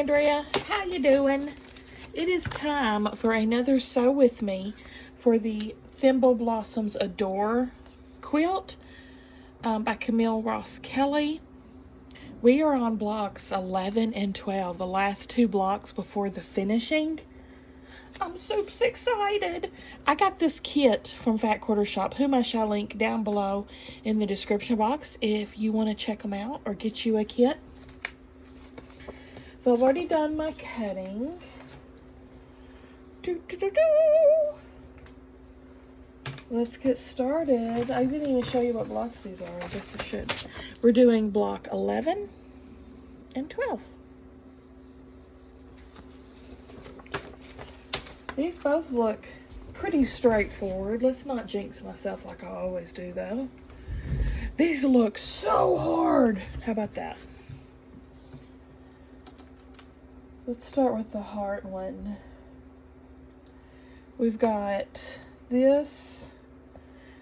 Andrea, how you doing? It is time for another Sew With Me for the Thimble Blossoms Adore quilt by Camille Ross Kelly. We are on blocks 11 and 12, the last two blocks before the finishing. I'm super excited. I got this kit from Fat Quarter Shop, whom I shall link down below in the description box if you want to check them out or get you a kit. So I've already done my cutting. Let's get started. I didn't even show you what blocks these are. I guess I should. We're doing block 11 and 12. These both look pretty straightforward. Let's not jinx myself like I always do, though. These look so hard. How about that? Let's start with the heart one. We've got this.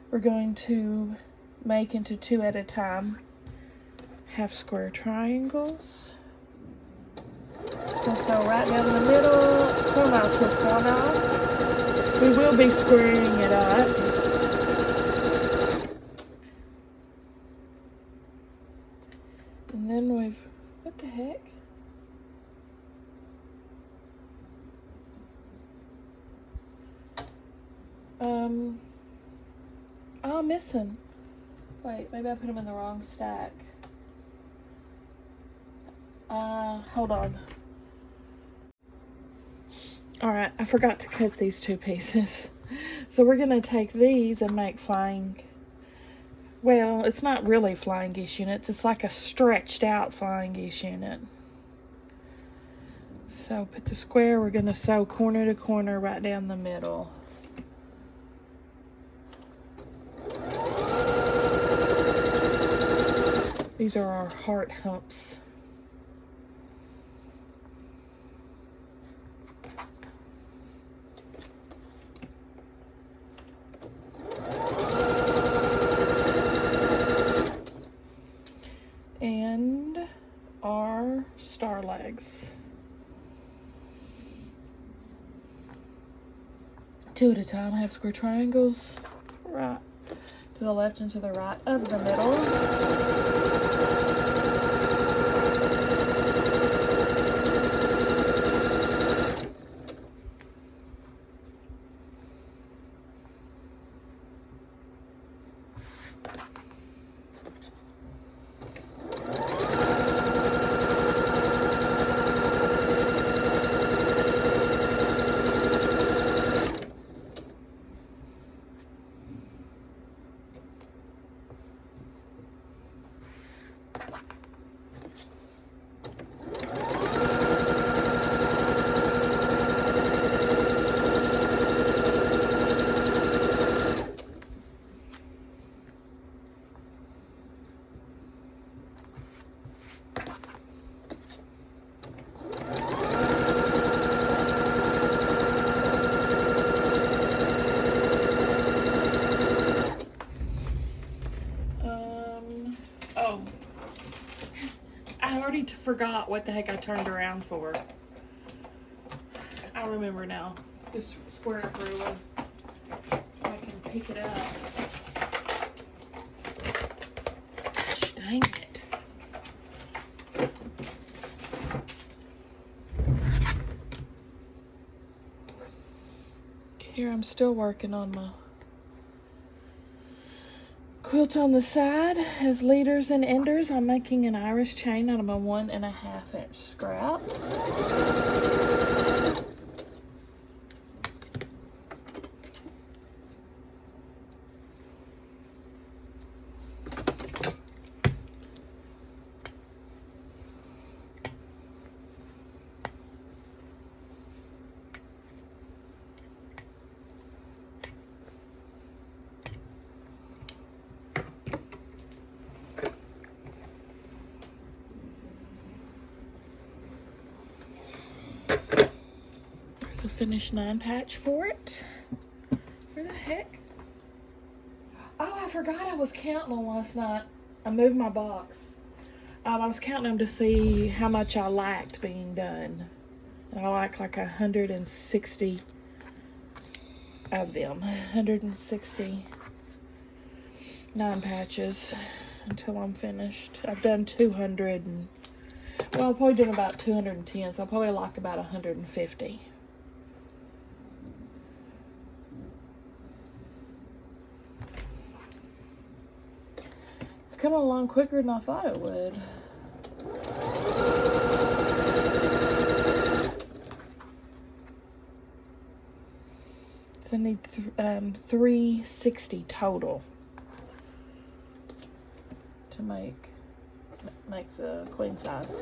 We're going to make into 2 at a time. Half square triangles. So right down the middle, corner to corner. We will be squaring it up. And then we've, what the heck? I'm missing. Wait, maybe I put them in the wrong stack. Hold on. Alright, I forgot to cut these 2 pieces. So we're going to take these and make flying, well, it's not really flying-ish units. It's like a stretched out flying-ish unit. So put the square, we're going to sew corner to corner right down the middle. These are our heart humps. And our star legs. 2 at a time, half square triangles, right to the left and to the right of the middle. I already forgot what the heck I turned around for. I remember now. Just square it through so I can pick it up. Gosh, dang it. Here I'm still working on my quilt on the side. As leaders and enders, I'm making an Irish chain out of my 1.5 inch scraps. There's a finished 9 patch for it. Where the heck? Oh, I forgot I was counting on last night. I moved my box. I was counting them to see how much I liked being done. And I like 160 of them. 169 patches until I'm finished. I've done 200 and, well, I've probably done about 210, so I'll probably like about 150. It's coming along quicker than I thought it would. So I need 360 total to make the queen size.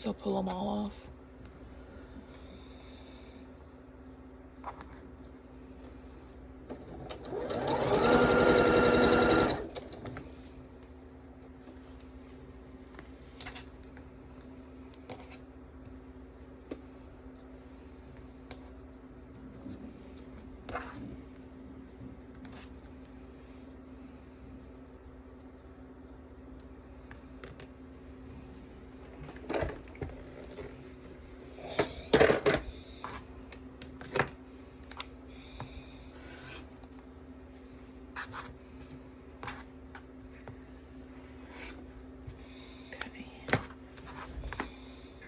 I'll pull them all off.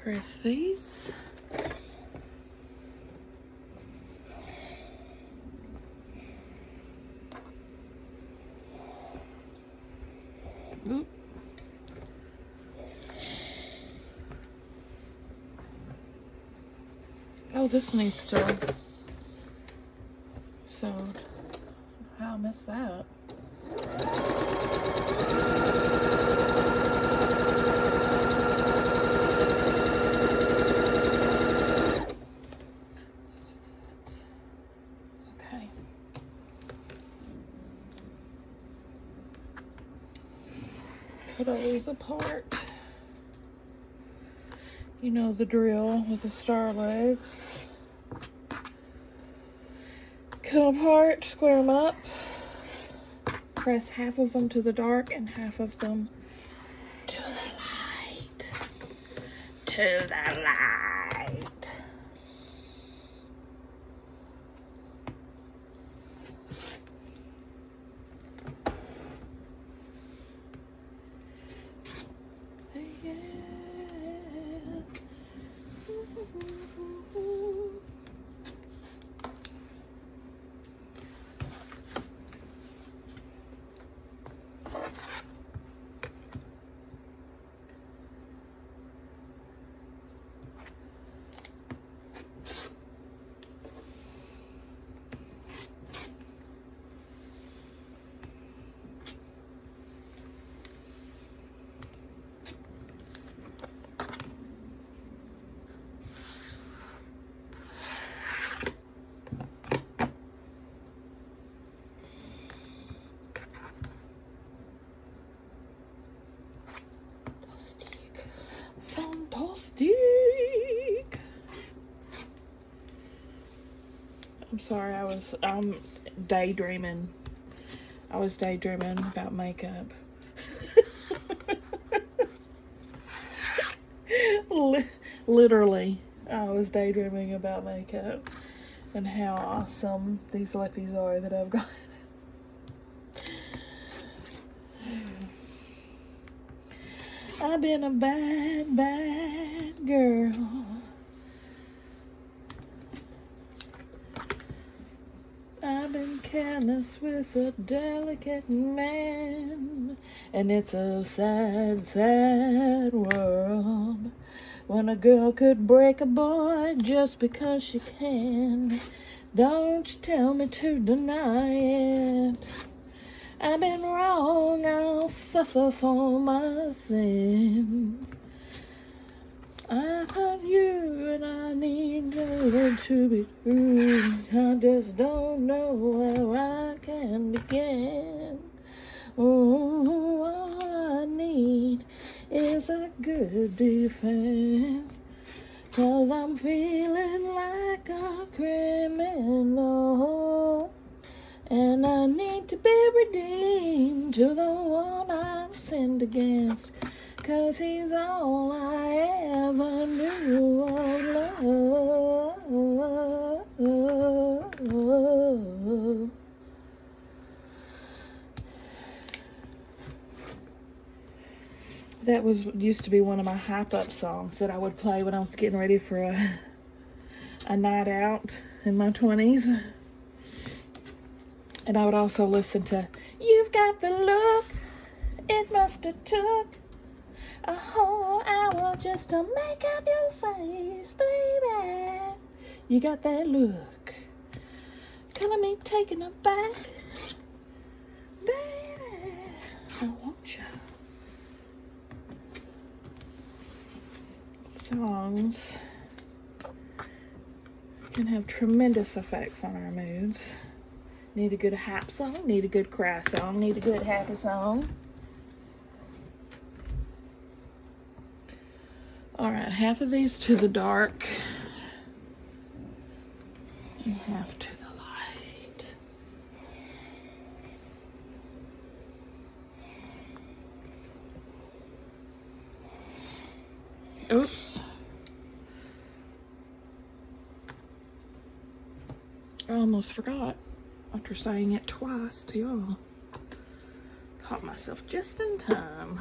Press these. Oop. Oh, this needs to. So, how I missed that. Cut all these apart. You know the drill with the star legs. Cut them apart, square them up. Press half of them to the dark and half of them to the light. To the light. I'm sorry, I'm daydreaming. I was daydreaming about makeup. Literally, I was daydreaming about makeup and how awesome these lippies are that I've got. I've been a bad, bad girl. I've been careless with a delicate man, and it's a sad, sad world when a girl could break a boy just because she can. Don't you tell me to deny it. I've been wrong, I'll suffer for my sins. I found you and I need you to be true. I just don't know where I can begin. Oh, all I need is a good defense, 'cause I'm feeling like a criminal, and I need to be redeemed to the one I've sinned against, 'cause he's all I ever knew of love. That used to be one of my hype-up songs that I would play when I was getting ready for a night out in my 20s. And I would also listen to You've Got the Look, It Must Have Took a whole hour just to make up your face, baby. You got that look, killing me taken aback, baby. I want you. Songs can have tremendous effects on our moods. Need a good hype song, need a good cry song, need a good happy song. Alright, half of these to the dark and half to the light. Oops. I almost forgot after saying it twice to y'all. Caught myself just in time.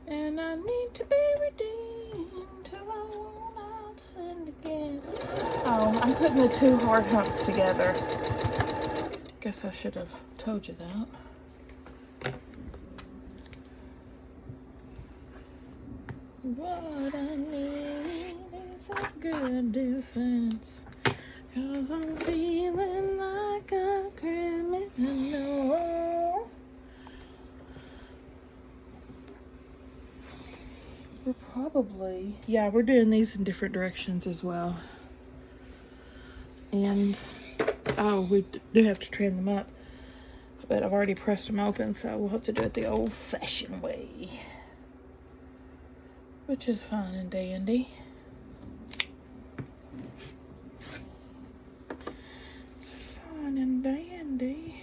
And I need to be redeemed to the one I've sinned against. Oh, I'm putting the two heart humps together. Guess I should have told you that. What I need is a good defense, 'cause I'm feeling like a criminal. We're probably, yeah, we're doing these in different directions as well. And, oh, we do have to trim them up. But I've already pressed them open, so we'll have to do it the old-fashioned way. Which is fine and dandy. It's fine and dandy.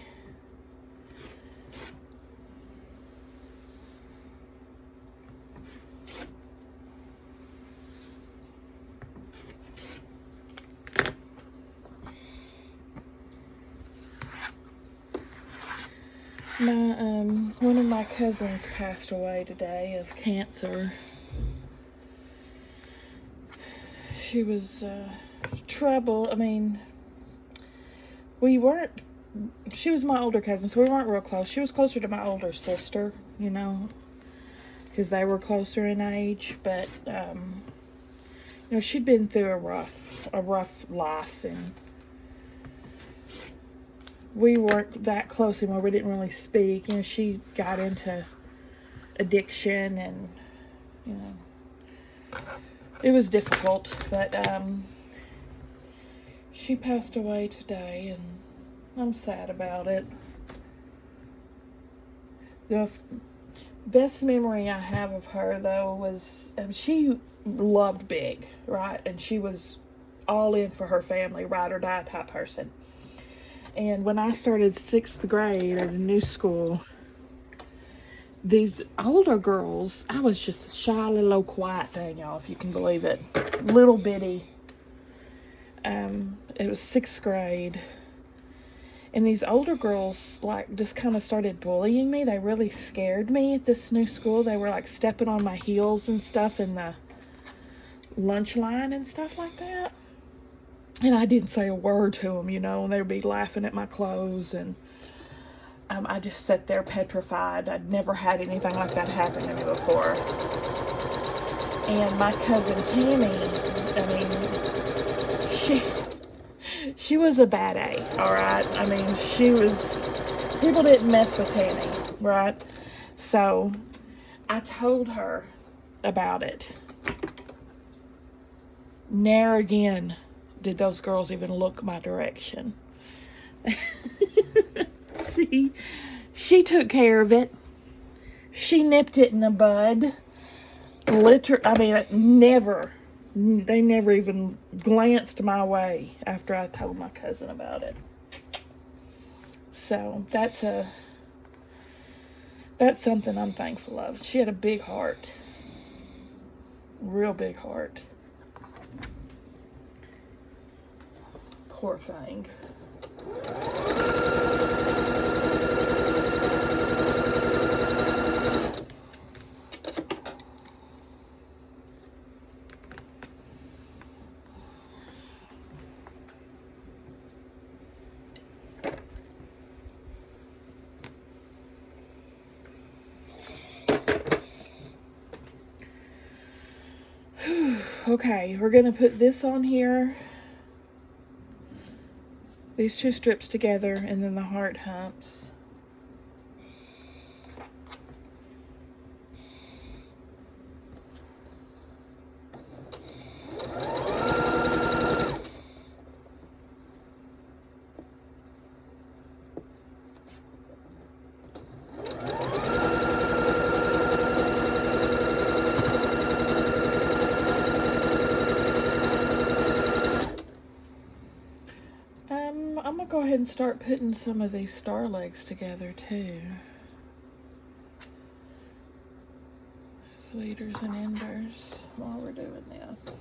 One of my cousins passed away today of cancer. She was troubled. I mean, she was my older cousin, so we weren't real close. She was closer to my older sister, you know, because they were closer in age. But, you know, she'd been through a rough life, and we weren't that close anymore. We didn't really speak. You know, she got into addiction, and, you know, it was difficult. But she passed away today, and I'm sad about it. The best memory I have of her, though, was she loved big, right? And she was all in for her family, ride or die type person. And when I started 6th grade at a new school, these older girls, I was just a shy little quiet thing, y'all, if you can believe it. Little bitty. It was 6th grade. And these older girls, like, just kind of started bullying me. They really scared me at this new school. They were, like, stepping on my heels and stuff in the lunch line and stuff like that. And I didn't say a word to them, you know, and they would be laughing at my clothes. And I just sat there petrified. I'd never had anything like that happen to me before. And my cousin Tammy, I mean, she was a bad A, all right? I mean, people didn't mess with Tammy, right? So I told her about it. Ne'er again did those girls even look my direction. She took care of it. She nipped it in the bud. They never even glanced my way after I told my cousin about it. So that's something I'm thankful of. She had a big heart. Real big heart. Poor thing. Okay, we're going to put this on here. These 2 strips together, and then the heart humps. I'm going to go ahead and start putting some of these star legs together too. Leaders and enders while we're doing this.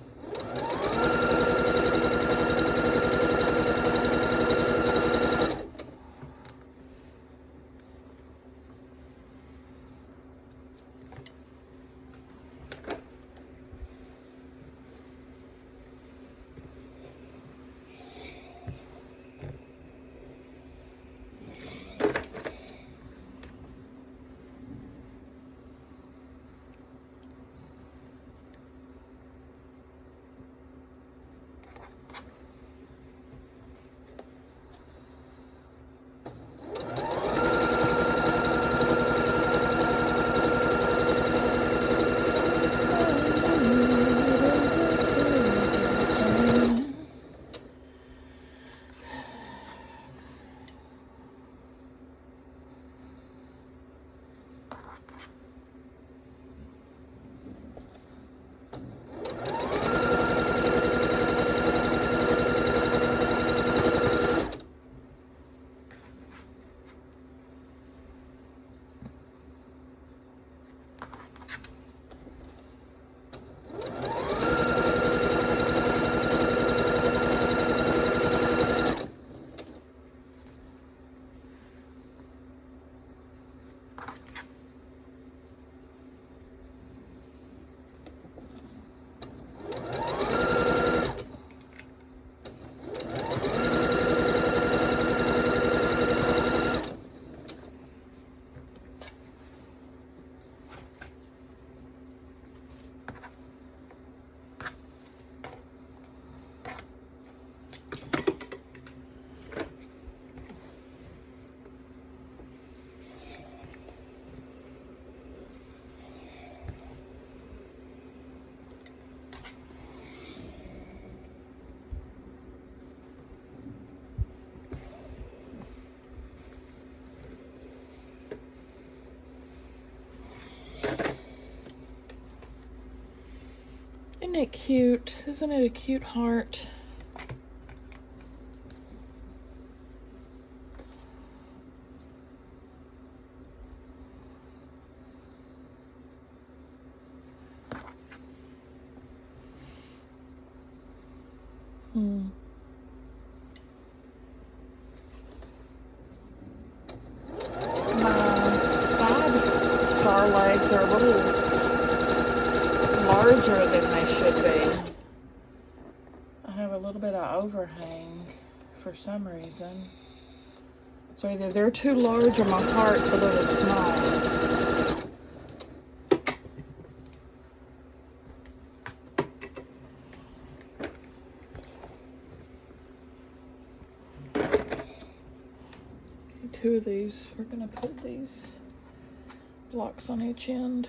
Isn't it cute? Isn't it a cute heart? My side star legs are a little larger than they should be. I have a little bit of overhang for some reason. So either they're too large or my heart's a little small. Two of these, we're gonna put these blocks on each end.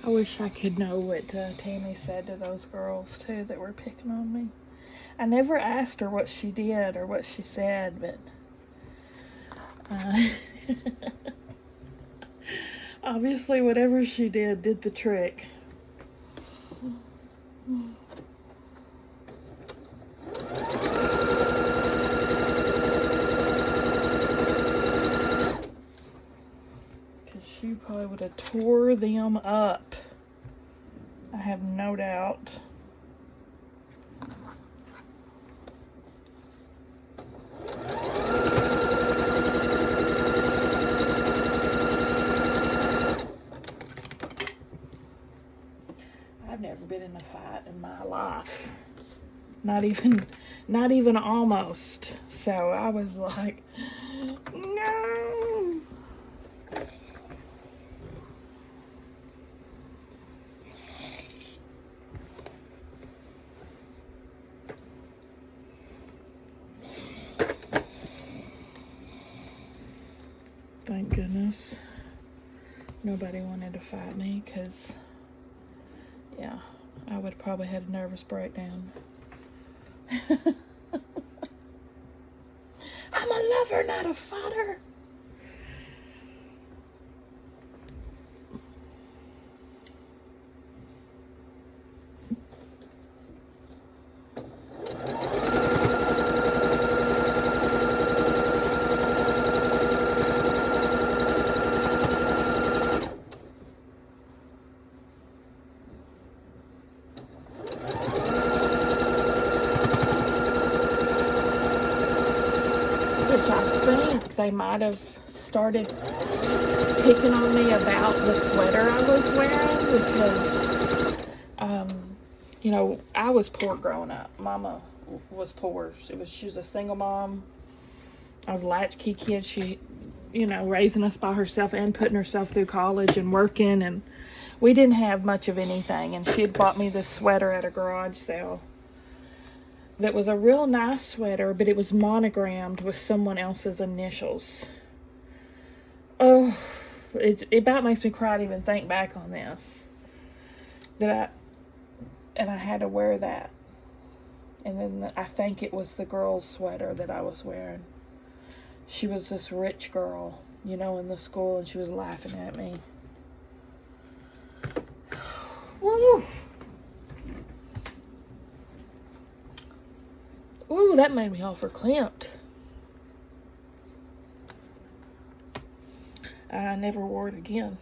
I wish I could know what Tammy said to those girls, too, that were picking on me. I never asked her what she did or what she said, but obviously whatever she did the trick. She probably would have tore them up. I have no doubt. I've never been in a fight in my life. Not even almost. So I was like, no. Thank goodness nobody wanted to fight me, because, yeah, I would have probably had a nervous breakdown. I'm a lover, not a fighter. Which I think they might have started picking on me about the sweater I was wearing, because, you know, I was poor growing up. Mama was poor. She was a single mom. I was a latchkey kid. She, you know, raising us by herself and putting herself through college and working, and we didn't have much of anything. And she had bought me this sweater at a garage sale. That was a real nice sweater, but it was monogrammed with someone else's initials. Oh, it about makes me cry to even think back on this. And I had to wear that. And then I think it was the girl's sweater that I was wearing. She was this rich girl, you know, in the school, and she was laughing at me. Ooh, that made me all verklempt. I never wore it again.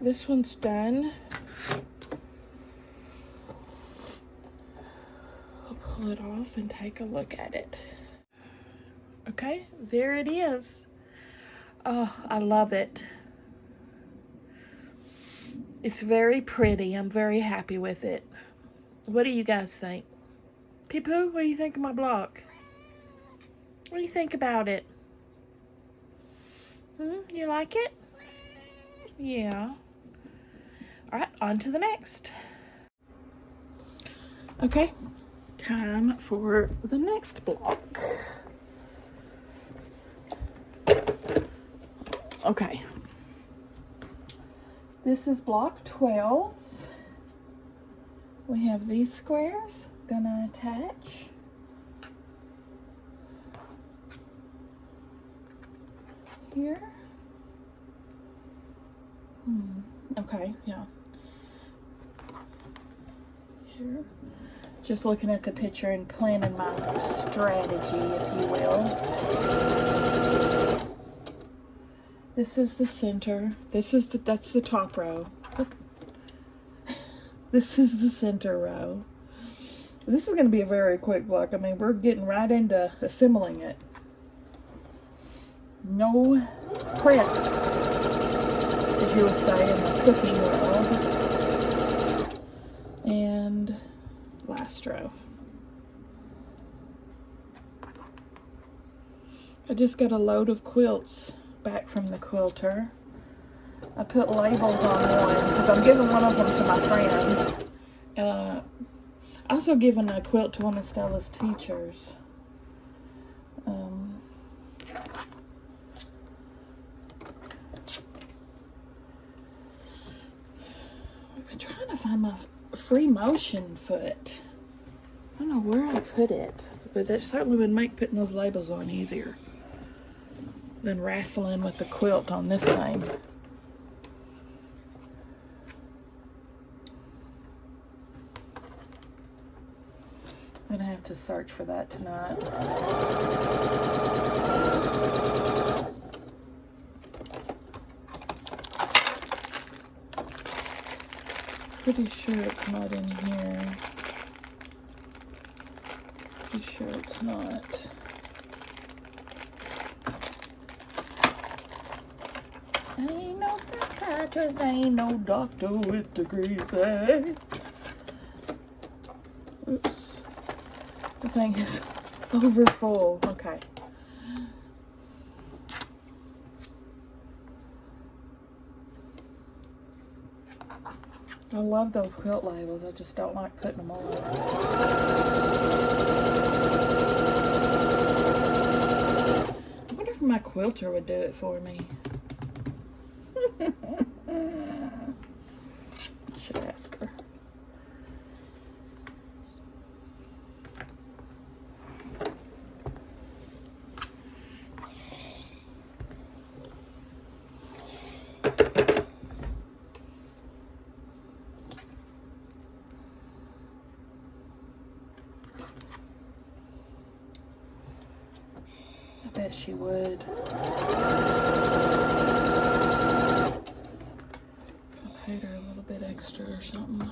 This one's done. I'll pull it off and take a look at it. Okay, there it is. Oh, I love it. It's very pretty. I'm very happy with it. What do you guys think? Pee-poo, what do you think of my block? What do you think about it? You like it? Yeah. All right, on to the next. Okay, time for the next block. Okay, this is block 12. We have these squares, gonna attach. Here. Okay, yeah. Here. Just looking at the picture and planning my strategy, if you will. This is the center. That's the top row. This is the center row. This is going to be a very quick block. I mean, we're getting right into assembling it. No prep, as you would say in the cooking world. And last row. I just got a load of quilts back from the quilter. I put labels on one because I'm giving one of them to my friend. And I also given a quilt to one of Stella's teachers. I've been trying to find my free motion foot. I don't know where I put it, but that certainly would make putting those labels on easier than wrestling with the quilt on this thing. I'm gonna have to search for that tonight. Pretty sure it's not in here. Pretty sure it's not. I ain't no psychiatrist, I ain't no doctor with degrees, eh? Oops. The thing is over full. Okay. I love those quilt labels. I just don't like putting them on. I wonder if my quilter would do it for me. Should ask her. bet she would. I paid her a little bit extra or something.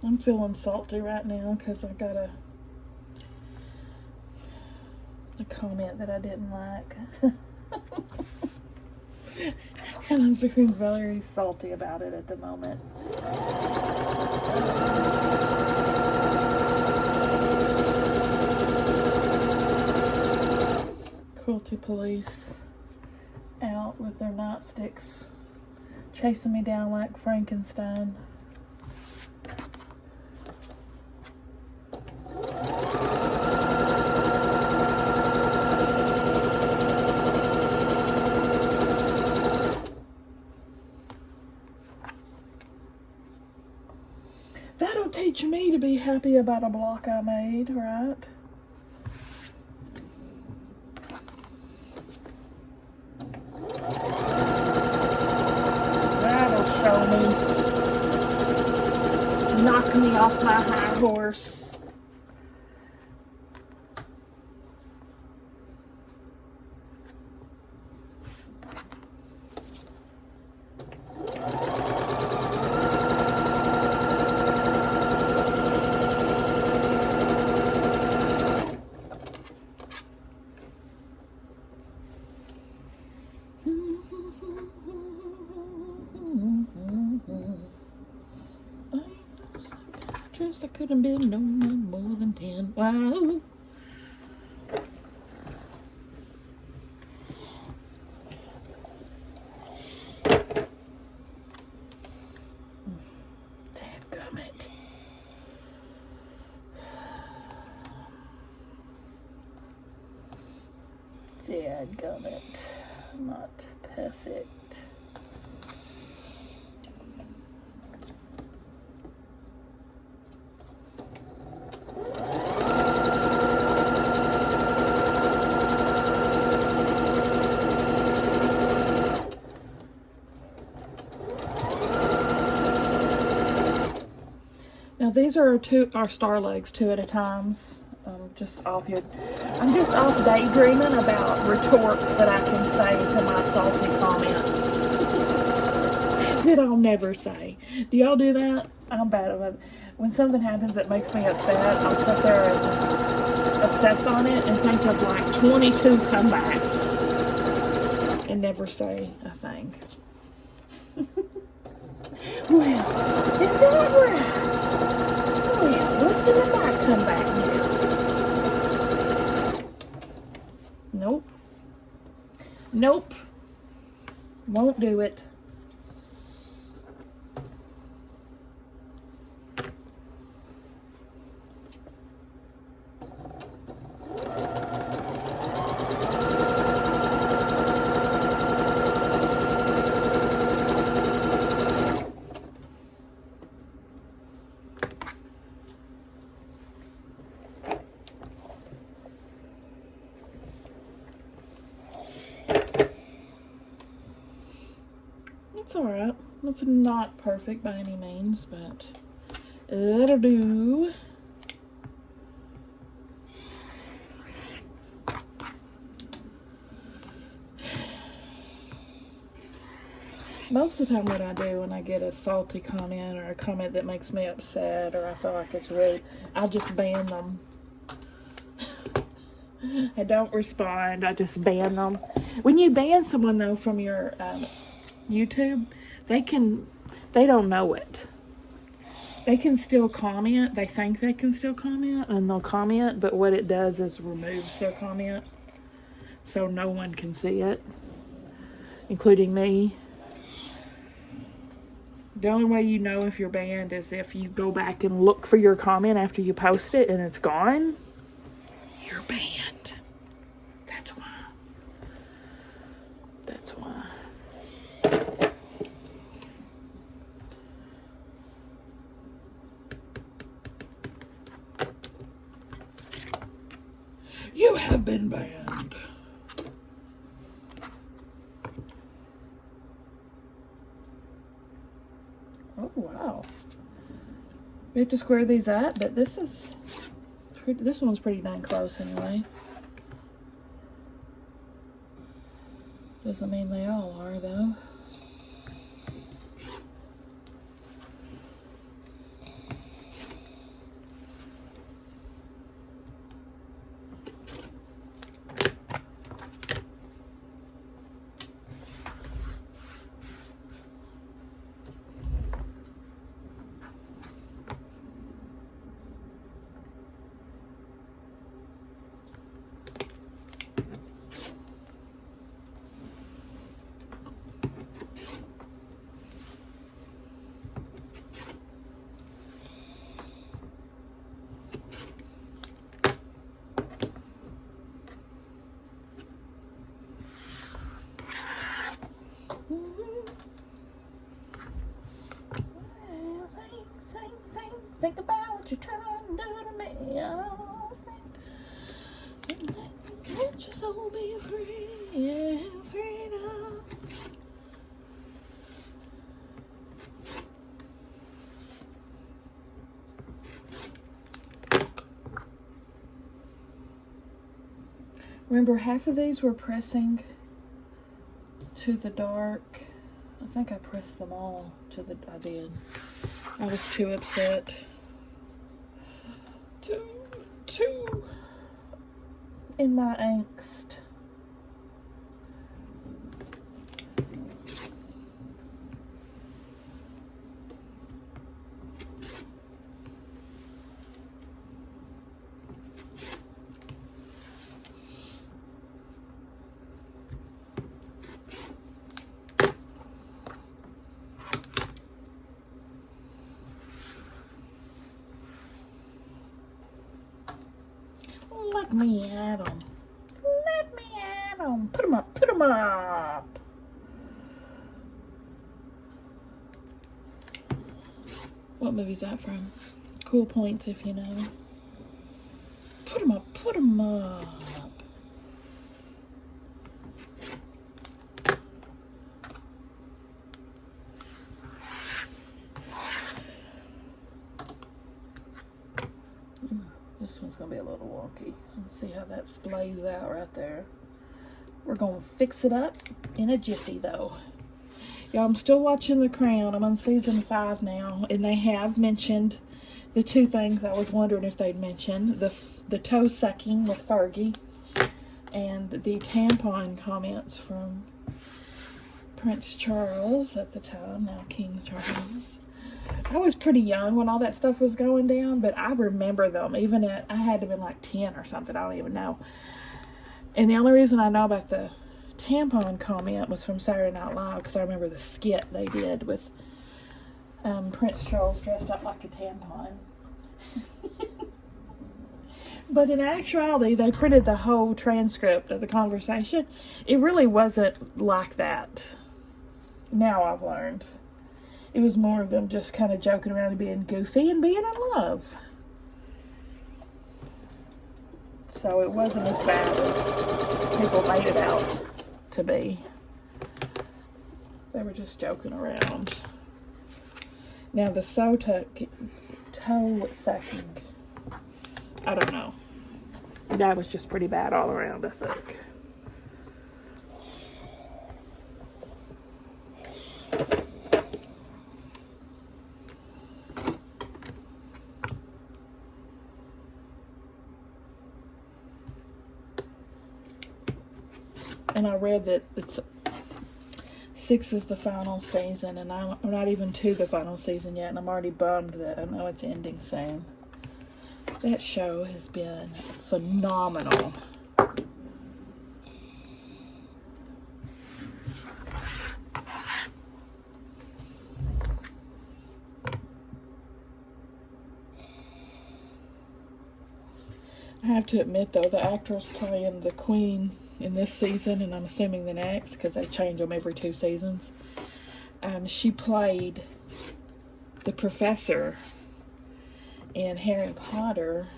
I'm feeling salty right now because I got a comment that I didn't like. And I'm feeling very salty about it at the moment. Cruelty police out with their nightsticks, chasing me down like Frankenstein. That'll teach me to be happy about a block I made, right? That'll show me. Knock me off my high horse. I could have been no more than 10. Wow. Dadgummit. Dadgummit. Not perfect. Now these are our star legs 2 at a times. I'm just off daydreaming about retorts that I can say to my salty comment that I'll never say. Do y'all do that? I'm bad at it. When something happens that makes me upset, I'll sit there and obsess on it and think of like 22 comebacks and never say a thing. Well, is that right? Well, listen to my comeback now. Nope. Nope. Won't do it. It's alright. It's not perfect by any means, but that'll do. Most of the time what I do when I get a salty comment or a comment that makes me upset or I feel like it's rude, I just ban them. I don't respond. I just ban them. When you ban someone though from your YouTube, they don't know it. They can still comment. They think they can still comment, and they'll comment, but what it does is removes their comment, so no one can see it, including me. The only way you know if you're banned is if you go back and look for your comment after you post it and it's gone. You're banned. That's why. That's why. You have been banned. Oh, wow. We have to square these up, but this one's pretty dang close anyway. Doesn't mean they all are, though. Think about what you're trying to do to me. Oh, let your soul be free. Yeah, freedom. Remember, half of these were pressing to the dark. I think I pressed them all to the. I did. I was too upset. Too in my angst. Let me at 'em. Let me at 'em. Put 'em up. Put 'em up. What movie's that from? Cool Points, if you know. Put 'em up. Put 'em up. This one's going to be a little wonky. Let's see how that splays out right there. We're going to fix it up in a jiffy, though. Y'all, I'm still watching The Crown. I'm on season 5 now, and they have mentioned the two things I was wondering if they'd mention. The toe sucking with Fergie, and the tampon comments from Prince Charles at the time, now King Charles. I was pretty young when all that stuff was going down, but I remember them. Even at, I had to have been like 10 or something. I don't even know. And the only reason I know about the tampon comment was from Saturday Night Live, because I remember the skit they did with Prince Charles dressed up like a tampon. But in actuality, they printed the whole transcript of the conversation. It really wasn't like that. Now I've learned. It was more of them just kind of joking around and being goofy and being in love. So it wasn't as bad as people made it out to be. They were just joking around. Now the toe sucking, I don't know. That was just pretty bad all around, I think. And I read that it's 6 is the final season, and I'm not even to the final season yet, and I'm already bummed that I know it's ending soon. That show has been phenomenal. I have to admit, though, the actress playing the queen in this season, and I'm assuming the next, because they change them every 2 seasons, she played the professor in Harry Potter,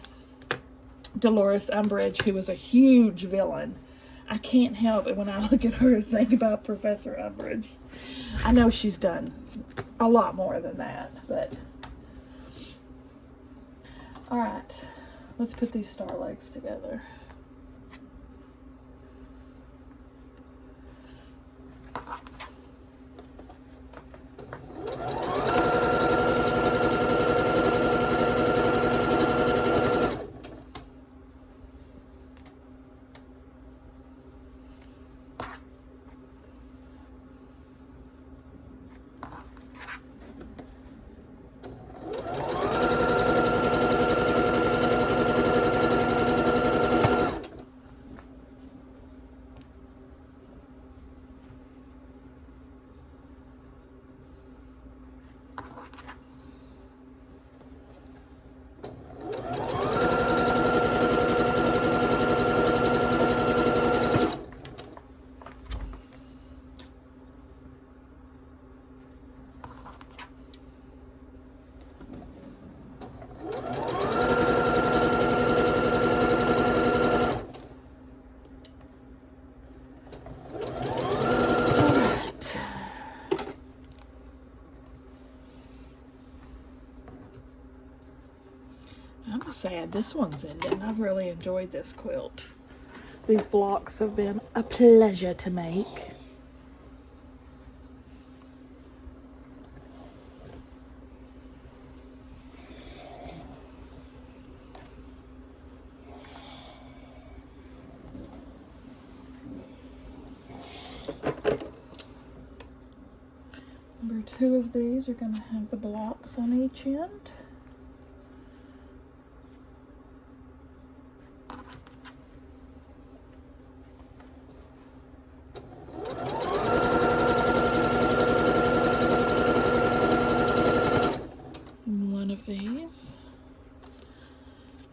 Dolores Umbridge, who was a huge villain. I can't help it when I look at her think about Professor Umbridge. I know she's done a lot more than that, but... Alright, let's put these star legs together. I'm sad this one's ending. I've really enjoyed this quilt. These blocks have been a pleasure to make. Number 2 of these are going to have the blocks on each end. One of these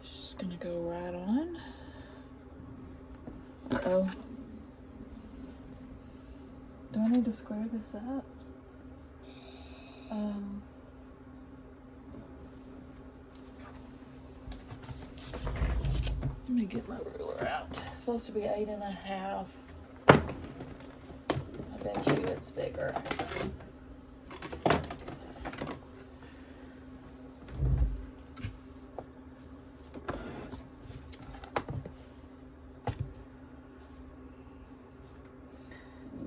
is just going to go right on. Uh-oh. Do I need to square this up? Let me get my ruler out. It's supposed to be 8.5. I bet you it's bigger.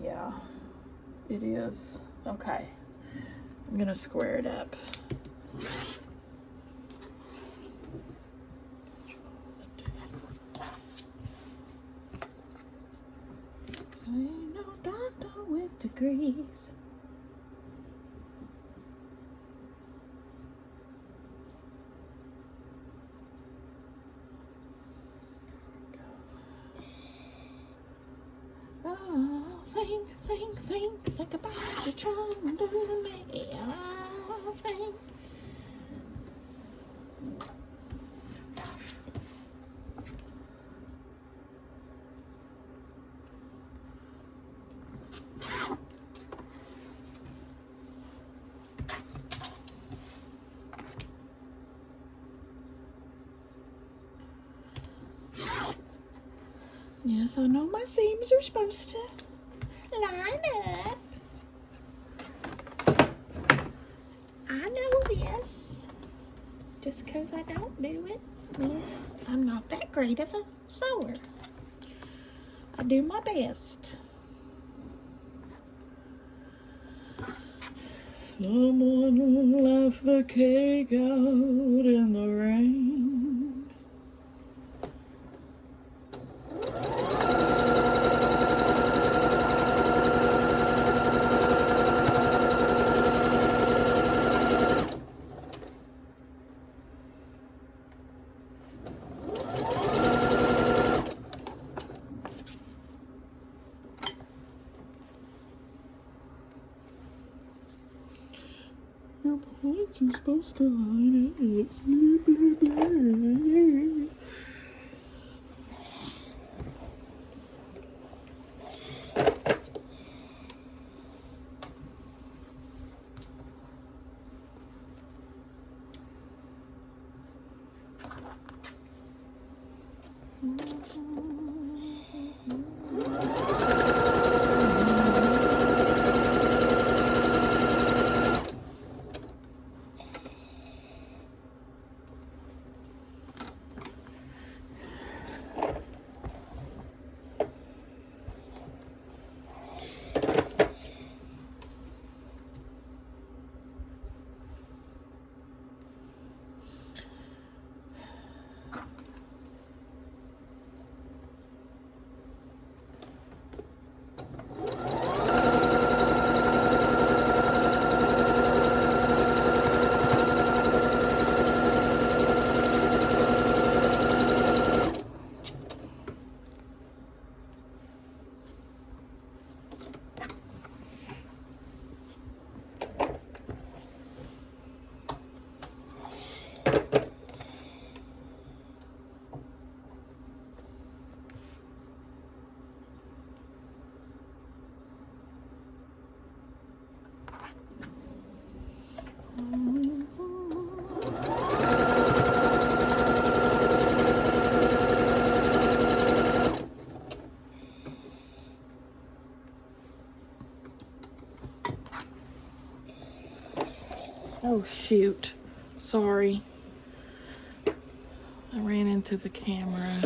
Yeah, it is. Okay. I'm gonna square it up. Ain't no doctor with degrees. Oh, think about what you're trying to do to me. Oh, think. Yes, I know my seams are supposed to line up. I know this. Just because I don't do it means I'm not that great of a sewer. I do my best. Someone left the cake out in the rain. You're supposed to line it up. Oh shoot, sorry. I ran into the camera.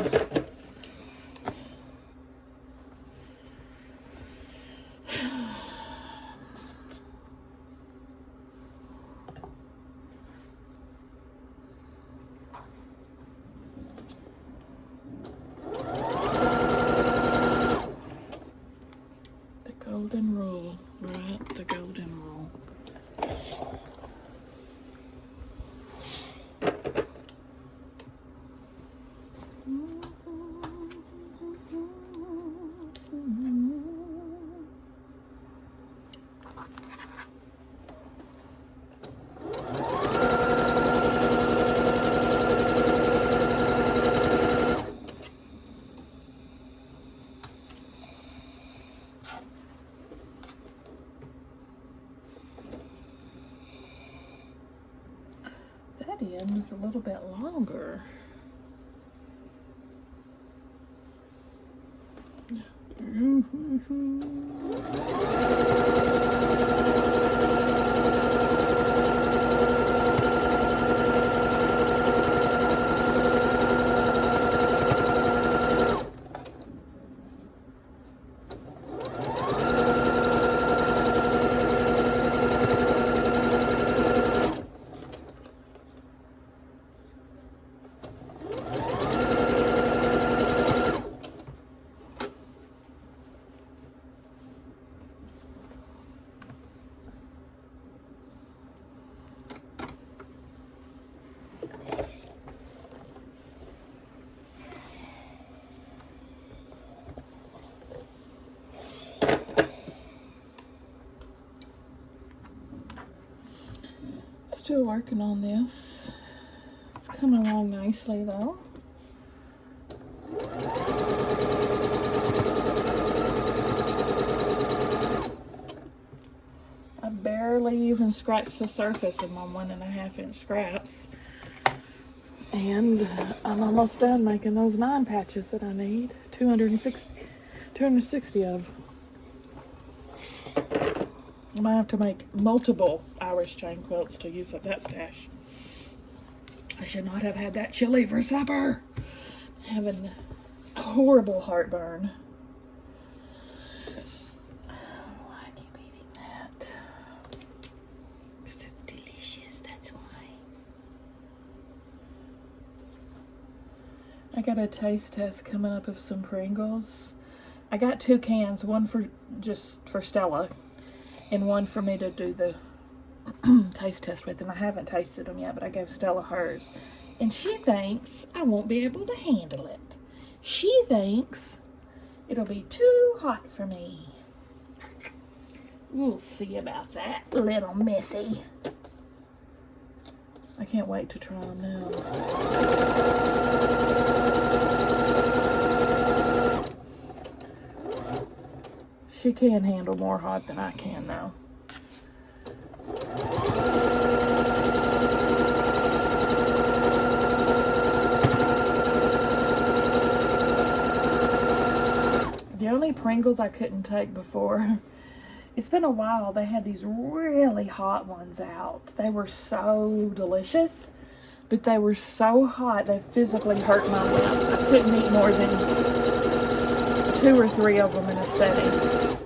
The golden rule, right? The golden rule. That end is a little bit longer. Still working on this. It's coming along nicely though. I barely even scratched the surface of my 1.5 inch scraps. And I'm almost done making those 9 patches that I need. 260 of. I might have to make multiple Irish chain quilts to use up that stash. I should not have had that chili for supper. I'm having a horrible heartburn. Oh, I keep eating that. Because it's delicious, that's why. I got a taste test coming up of some Pringles. I got 2 cans, one for Stella, and one for me to do the taste test with, and I haven't tasted them yet, but I gave Stella hers, and she thinks I won't be able to handle it. She thinks it'll be too hot for me. We'll see about that, little missy. I can't wait to try them now. She can handle more hot than I can now. The only Pringles I couldn't take before, it's been a while, they had these really hot ones out. They were so delicious, but they were so hot they physically hurt my lips. I couldn't eat more than 2 or 3 of them in a setting.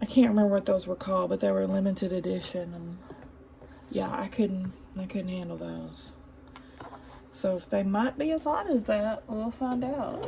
I can't remember what those were called, but they were limited edition, and yeah, I couldn't handle those. So if they might be as hot as that, we'll find out.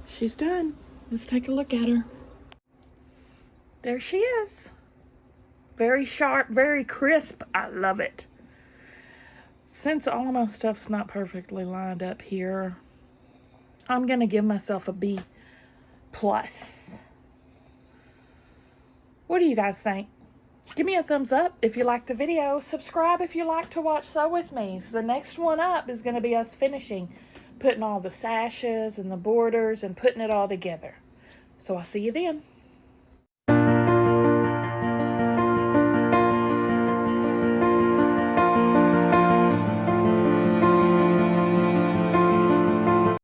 She's done. Let's take a look at her. There she is. Very sharp, very crisp. I love it. Since all my stuff's not perfectly lined up here, I'm going to give myself a B+. What do you guys think? Give me a thumbs up if you like the video. Subscribe if you like to watch Sew With Me. The next one up is going to be us finishing, putting all the sashes and the borders and putting it all together. So I'll see you then.